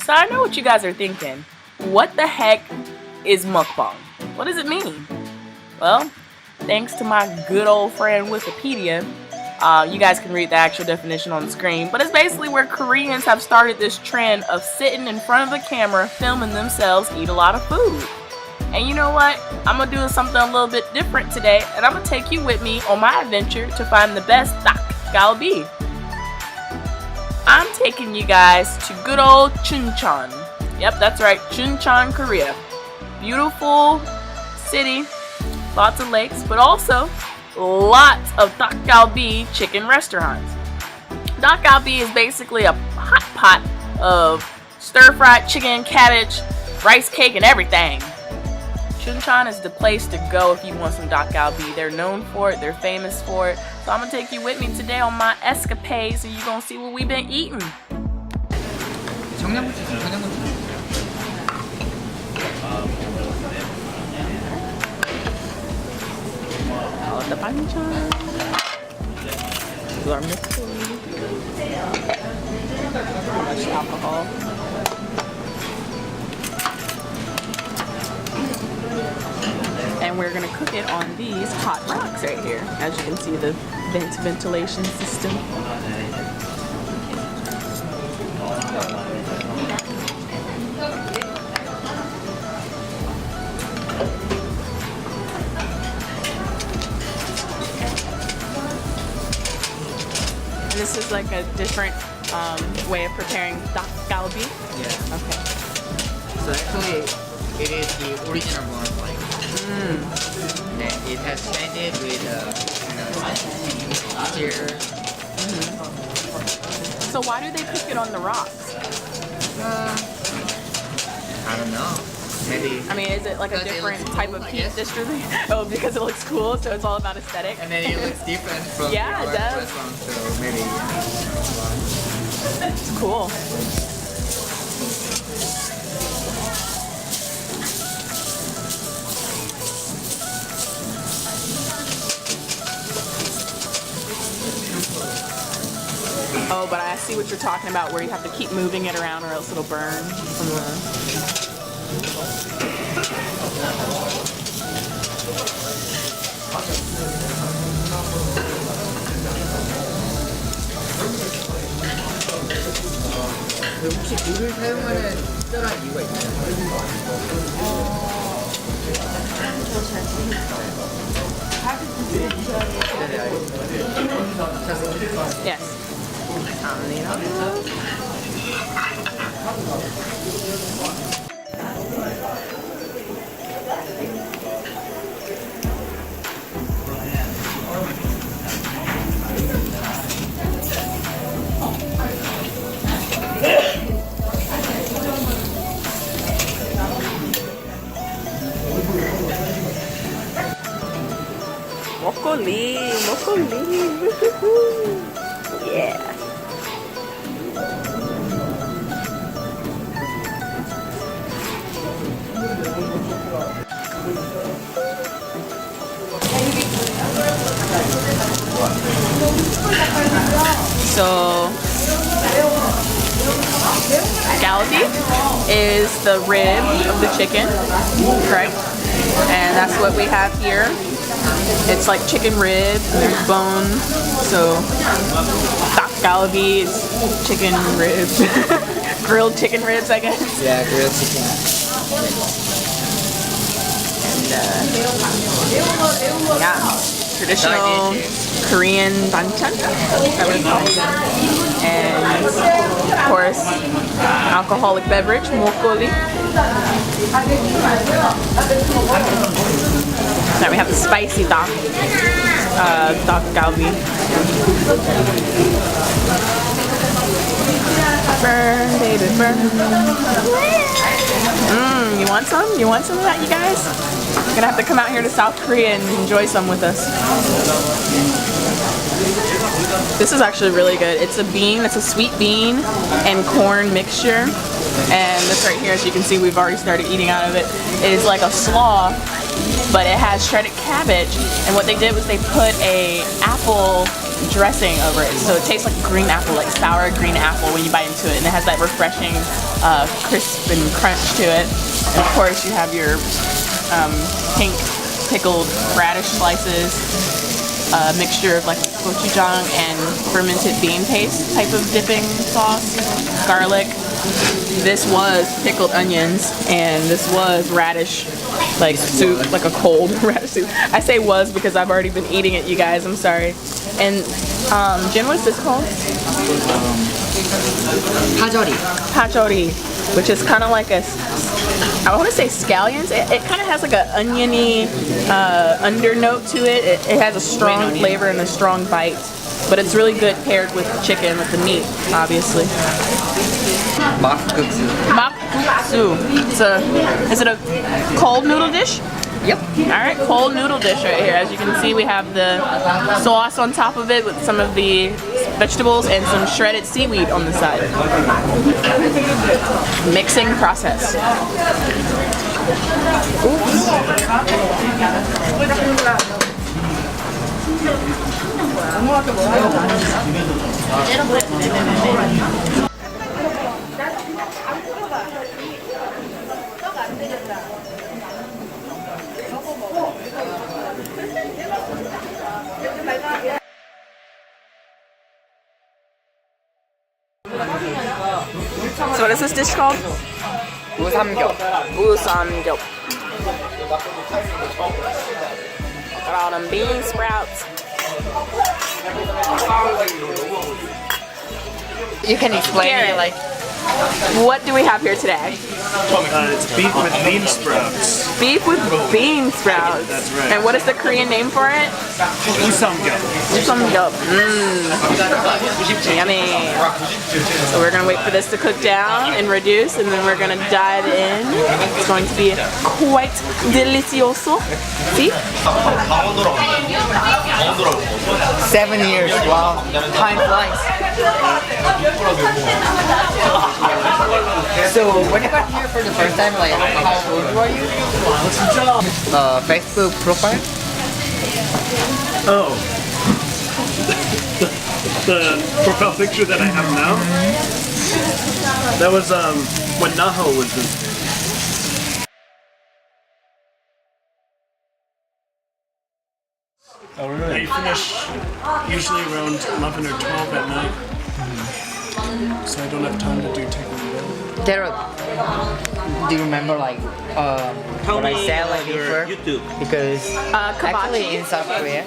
So I know what you guys are thinking. What the heck is mukbang? What does it mean? Well, thanks to my good old friend Wikipedia, you guys can read the actual definition on the screen, but it's basically where Koreans have started this trend of sitting in front of the camera filming themselves eat a lot of food. And you know what? I'm gonna do something a little bit different today, and I'm gonna take you with me on my adventure to find the best Dakgalbi. I'm taking you guys to good old Chuncheon. Yep, that's right, Chuncheon, Korea. Beautiful city, lots of lakes, but also lots of Dakgalbi chicken restaurants. Dakgalbi is basically a hot pot of stir-fried chicken, cabbage, rice cake, and everything. Chuncheon is the place to go if you want some Dakgalbi. They're known for it, they're famous for it. So I'm gonna take you with me today on my escapades, and you're gonna see what we've been eating. The panchan. Much alcohol. And we're gonna cook it on these hot rocks right here. As you can see, the ventilation system. This is like a different way of preparing Dakgalbi. Yeah. Okay. So actually, it is the original one, like, and it has blended with here. So why do they cook it on the rocks? I don't know. Maybe. I mean, is it like a different type of heat distribution? Oh, because it looks cool, so it's all about aesthetic. And then it looks different from yeah, the it does. restaurant, so maybe. It's cool. Oh, but I see what you're talking about, where you have to keep moving it around or else it'll burn from the... 혹시 물을 사용하는 특별한 이유가 있나요? Yes. Broccoli, yeah. So, Dakgalbi is the rib of the chicken, right? And that's what we have here. It's like chicken rib, and there's bone. So, Dakgalbi is chicken rib. Grilled chicken ribs, I guess. Yeah, grilled chicken. And, yeah, traditional Korean banchan, that we call it. And, of course, alcoholic beverage, mukbang. Now we have the spicy Dakgalbi. Burn, baby, burn. You want some? You want some of that, you guys? You're gonna have to come out here to South Korea and enjoy some with us. This is actually really good. It's a bean, it's a sweet bean and corn mixture. And this right here, as you can see, we've already started eating out of it, is like a slaw, but it has shredded cabbage. And what they did was they put a apple dressing over it, so it tastes like green apple, like sour green apple when you bite into it, and it has that refreshing crisp and crunch to it. And of course you have your pink pickled radish slices, a mixture of like gochujang and fermented bean paste type of dipping sauce, garlic. This was pickled onions, and this was radish like soup, like a cold radish soup. I say was because I've already been eating it, you guys, I'm sorry. And Jen, what's this called? Pajori. Pachori, which is kind of like a, I want to say scallions. It kind of has like an oniony undernote to it. It has a strong flavor and a strong bite, but it's really good paired with chicken, with the meat, obviously. Makguksu. Makguksu. Is it a cold noodle dish? Yep. Alright, cold noodle dish right here. As you can see, we have the sauce on top of it with some of the vegetables and some shredded seaweed on the side. Mixing process. So what is this dish called? 우삼겹. Usamgyeop. Look at all them bean sprouts. You can explain Garrett, it like. What do we have here today? It's beef with bean sprouts. Beef with bean sprouts. That's right. And what is the Korean name for it? Usamgyeop. Usamgyeop. Yummy. So we're gonna wait for this to cook down and reduce, and then we're gonna dive in. It's going to be quite delicioso. See? 7 years. Wow. Time flies. So when you got here for the first time, like how old were you? Facebook profile? Oh. The profile picture that I have now? That was when Naho was visiting. Oh, really? I finish usually around 11 or 12 at night. So I don't have time to do takeaway. Daryl, do you remember like what I said like before? YouTube. Because actually Kabachi. in South Korea,